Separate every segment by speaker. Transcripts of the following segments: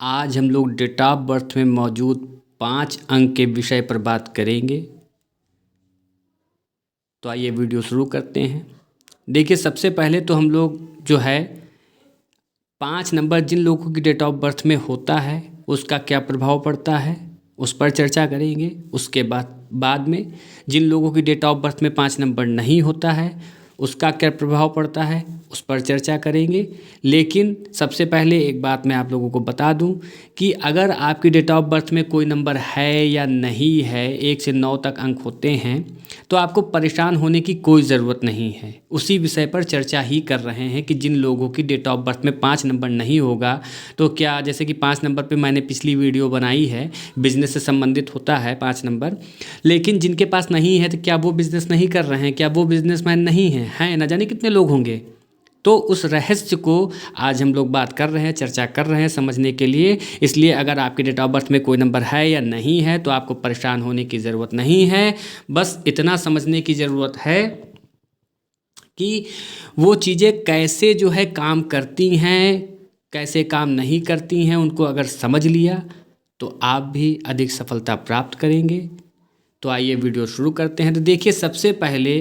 Speaker 1: आज हम लोग डेट ऑफ बर्थ में मौजूद 5 अंक के विषय पर बात करेंगे। तो आइए वीडियो शुरू करते हैं। देखिए, सबसे पहले तो हम लोग जो है 5 नंबर जिन लोगों की डेट ऑफ बर्थ में होता है उसका क्या प्रभाव पड़ता है उस पर चर्चा करेंगे। उसके बाद में जिन लोगों की डेट ऑफ बर्थ में 5 नंबर नहीं होता है उसका क्या प्रभाव पड़ता है उस पर चर्चा करेंगे। लेकिन सबसे पहले एक बात मैं आप लोगों को बता दूं कि अगर आपकी डेट ऑफ बर्थ में कोई नंबर है या नहीं है, 1 से 9 तक अंक होते हैं, तो आपको परेशान होने की कोई ज़रूरत नहीं है। उसी विषय पर चर्चा ही कर रहे हैं कि जिन लोगों की डेट ऑफ बर्थ में 5 नंबर नहीं होगा तो क्या, जैसे कि 5 नंबर पे मैंने पिछली वीडियो बनाई है, बिजनेस से संबंधित होता है 5 नंबर, लेकिन जिनके पास नहीं है तो क्या वो बिज़नेस नहीं कर रहे हैं, क्या वो बिजनेसमैन नहीं हैं? ना जाने कितने लोग होंगे। तो उस रहस्य को आज हम लोग बात कर रहे हैं, चर्चा कर रहे हैं समझने के लिए। इसलिए अगर आपकी डेट ऑफ बर्थ में कोई नंबर है या नहीं है तो आपको परेशान होने की ज़रूरत नहीं है। बस इतना समझने की ज़रूरत है कि वो चीज़ें कैसे जो है काम करती हैं, कैसे काम नहीं करती हैं, उनको अगर समझ लिया तो आप भी अधिक सफलता प्राप्त करेंगे। तो आइए वीडियो शुरू करते हैं। तो देखिए, सबसे पहले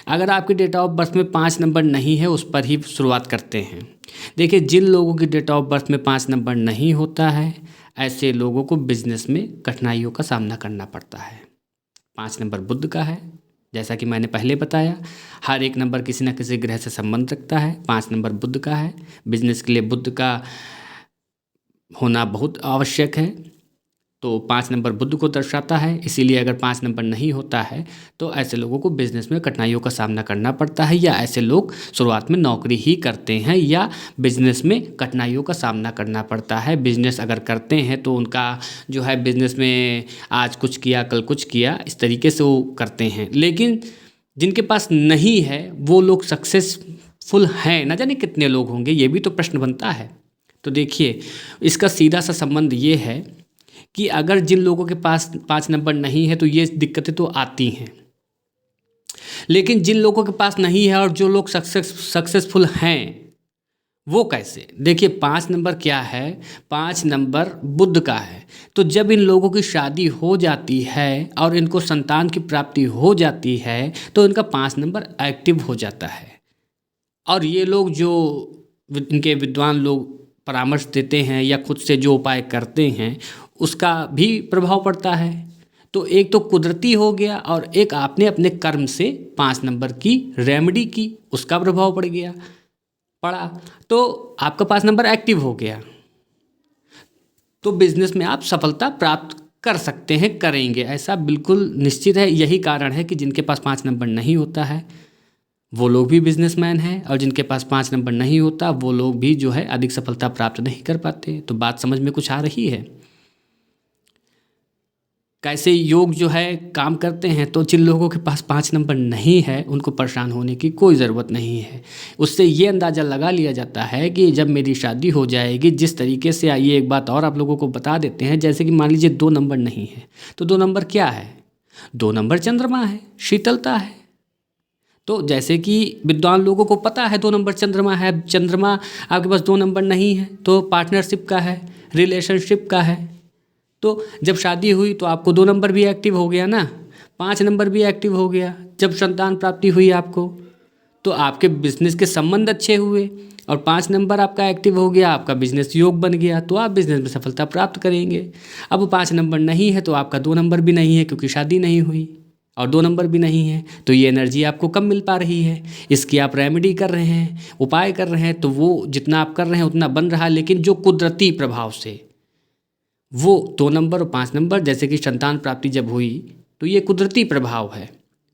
Speaker 1: अगर आपकी डेट ऑफ बर्थ में 5 नंबर नहीं है उस पर ही शुरुआत करते हैं। देखिए, जिन लोगों की डेट ऑफ बर्थ में 5 नंबर नहीं होता है ऐसे लोगों को बिजनेस में कठिनाइयों का सामना करना पड़ता है। 5 नंबर बुध का है, जैसा कि मैंने पहले बताया। हर एक नंबर किसी न किसी ग्रह से संबंध रखता है। 5 नंबर बुध का है। बिजनेस के लिए बुध का होना बहुत आवश्यक है। तो 5 नंबर बुध को दर्शाता है। इसीलिए अगर 5 नंबर नहीं होता है तो ऐसे लोगों को बिजनेस में कठिनाइयों का सामना करना पड़ता है, या ऐसे लोग शुरुआत में नौकरी ही करते हैं या बिजनेस में कठिनाइयों का सामना करना पड़ता है। बिजनेस अगर करते हैं तो उनका जो है बिजनेस में आज कुछ किया कल कुछ किया, इस तरीके से वो करते हैं। लेकिन जिनके पास नहीं है वो लोग सक्सेसफुल हैं, ना जाने कितने लोग होंगे, ये भी तो प्रश्न बनता है। तो देखिए, इसका सीधा सा संबंध ये है कि अगर जिन लोगों के पास 5 नंबर नहीं है तो ये दिक्कतें तो आती हैं, लेकिन जिन लोगों के पास नहीं है और जो लोग सक्सेसफुल हैं वो कैसे? देखिए, 5 नंबर क्या है? 5 नंबर बुध का है। तो जब इन लोगों की शादी हो जाती है और इनको संतान की प्राप्ति हो जाती है तो इनका 5 नंबर एक्टिव हो जाता है। और ये लोग जो इनके विद्वान लोग परामर्श देते हैं या खुद से जो उपाय करते हैं उसका भी प्रभाव पड़ता है। तो एक तो कुदरती हो गया और एक आपने अपने कर्म से 5 नंबर की रेमेडी की, उसका प्रभाव पड़ा तो आपका 5 नंबर एक्टिव हो गया। तो बिजनेस में आप सफलता प्राप्त कर सकते हैं, करेंगे, ऐसा बिल्कुल निश्चित है। यही कारण है कि जिनके पास 5 नंबर नहीं होता है वो लोग भी बिजनेसमैन हैं, और जिनके पास 5 नंबर नहीं होता वो लोग भी जो है अधिक सफलता प्राप्त नहीं कर पाते। तो बात समझ में कुछ आ रही है कैसे योग जो है काम करते हैं? तो जिन लोगों के पास 5 नंबर नहीं है उनको परेशान होने की कोई ज़रूरत नहीं है। उससे ये अंदाज़ा लगा लिया जाता है कि जब मेरी शादी हो जाएगी, जिस तरीके से, आइए एक बात और आप लोगों को बता देते हैं, जैसे कि मान लीजिए 2 नंबर नहीं है तो 2 नंबर क्या है? 2 नंबर चंद्रमा है, शीतलता है। तो जैसे कि विद्वान लोगों को पता है 2 नंबर चंद्रमा है, चंद्रमा आपके पास 2 नंबर नहीं है तो पार्टनरशिप का है, रिलेशनशिप का है। तो जब शादी हुई तो आपको 2 नंबर भी एक्टिव हो गया ना, 5 नंबर भी एक्टिव हो गया। जब संतान प्राप्ति हुई आपको तो आपके बिजनेस के संबंध अच्छे हुए और 5 नंबर आपका एक्टिव हो गया, आपका बिजनेस योग बन गया, तो आप बिजनेस में सफलता प्राप्त करेंगे। अब 5 नंबर नहीं है तो आपका 2 नंबर भी नहीं है क्योंकि शादी नहीं हुई, और 2 नंबर भी नहीं है तो ये एनर्जी आपको कम मिल पा रही है। इसकी आप रेमेडी कर रहे हैं, उपाय कर रहे हैं, तो वो जितना आप कर रहे हैं उतना बन रहा है। लेकिन जो कुदरती प्रभाव से वो 2 नंबर और 5 नंबर, जैसे कि संतान प्राप्ति जब हुई तो ये कुदरती प्रभाव है,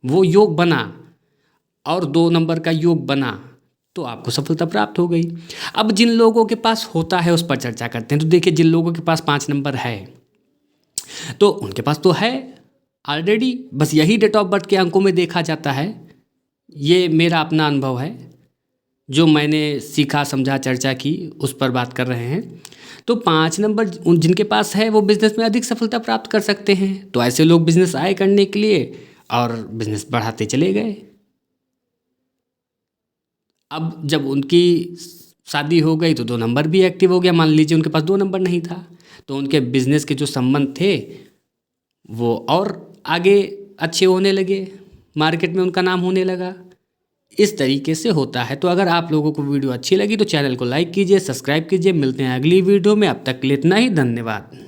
Speaker 1: वो योग बना और 2 नंबर का योग बना तो आपको सफलता प्राप्त हो गई। अब जिन लोगों के पास होता है उस पर चर्चा करते हैं। तो देखिए, जिन लोगों के पास 5 नंबर है तो उनके पास तो है ऑलरेडी, बस यही डेट ऑफ बर्थ के अंकों में देखा जाता है। ये मेरा अपना अनुभव है, जो मैंने सीखा, समझा, चर्चा की, उस पर बात कर रहे हैं। तो 5 नंबर जिनके पास है वो बिज़नेस में अधिक सफलता प्राप्त कर सकते हैं। तो ऐसे लोग बिज़नेस आए करने के लिए और बिज़नेस बढ़ाते चले गए। अब जब उनकी शादी हो गई तो 2 नंबर भी एक्टिव हो गया। मान लीजिए उनके पास 2 नंबर नहीं था तो उनके बिजनेस के जो संबंध थे वो और आगे अच्छे होने लगे, मार्केट में उनका नाम होने लगा। इस तरीके से होता है। तो अगर आप लोगों को वीडियो अच्छी लगी तो चैनल को लाइक कीजिए, सब्सक्राइब कीजिए। मिलते हैं अगली वीडियो में, अब तक के लिए इतना ही, धन्यवाद।